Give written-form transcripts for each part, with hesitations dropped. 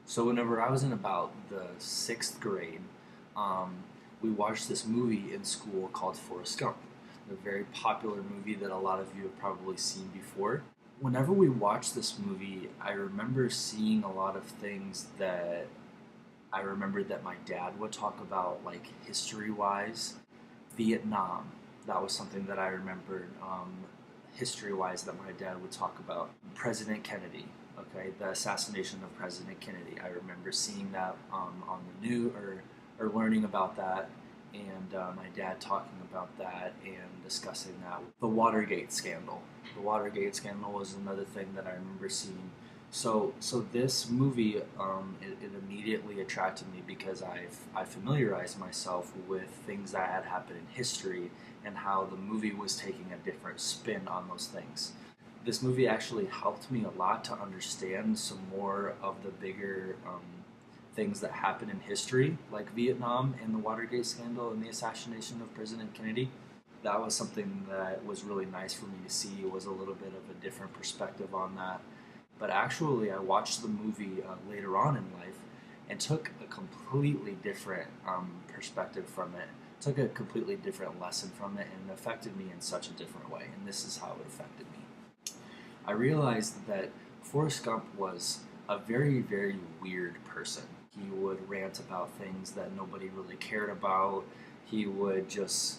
So whenever I was in about the sixth grade, um, we watched this movie in school called Forrest Gump, a very popular movie that a lot of you have probably seen before. Whenever we watched this movie, I remember seeing a lot of things that I remembered that my dad would talk about, like history-wise. Vietnam, that was something that I remembered history-wise that my dad would talk about. President Kennedy, okay, the assassination of President Kennedy. I remember seeing that on the news or learning about that, and my dad talking about that and discussing that. The Watergate scandal. The Watergate scandal was another thing that I remember seeing. So this movie, it immediately attracted me because I familiarized myself with things that had happened in history and how the movie was taking a different spin on those things. This movie actually helped me a lot to understand some more of the bigger things that happened in history, like Vietnam and the Watergate scandal and the assassination of President Kennedy. That was something that was really nice for me to see. It was a little bit of a different perspective on that. But actually, I watched the movie later on in life and took a completely different perspective from it. Took a completely different lesson from it, and it affected me in such a different way. And this is how it affected me. I realized that Forrest Gump was a very, very weird person. He would rant about things that nobody really cared about. He would just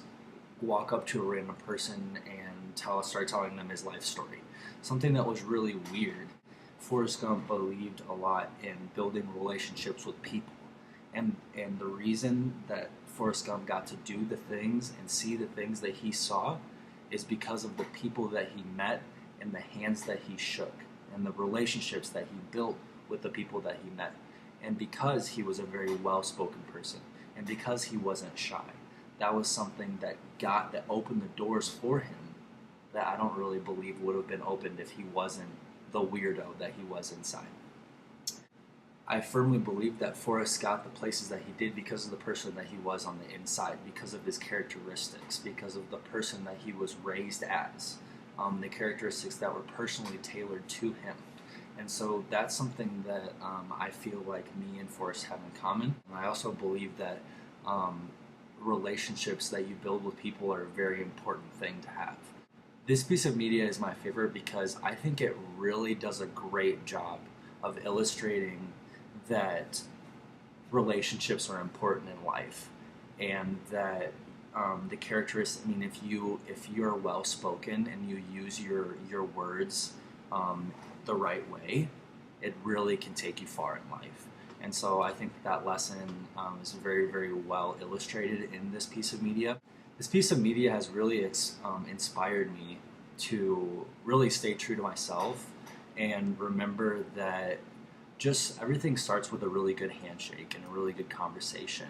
walk up to a random person and start telling them his life story. Something that was really weird. Forrest Gump believed a lot in building relationships with people. And the reason that Forrest Gump got to do the things and see the things that he saw is because of the people that he met and the hands that he shook and the relationships that he built with the people that he met. And because he was a very well-spoken person and because he wasn't shy, that was something that opened the doors for him that I don't really believe would have been opened if he wasn't the weirdo that he was inside. I firmly believe that Forrest got the places that he did because of the person that he was on the inside, because of his characteristics, because of the person that he was raised as, the characteristics that were personally tailored to him. And so that's something that I feel like me and Forrest have in common. And I also believe that relationships that you build with people are a very important thing to have. This piece of media is my favorite because I think it really does a great job of illustrating that relationships are important in life, and that the characteristics. I mean, if you're well spoken and you use your words the right way, it really can take you far in life. And so I think that lesson is very, very well illustrated in this piece of media. This piece of media has really inspired me to really stay true to myself and remember that just everything starts with a really good handshake and a really good conversation.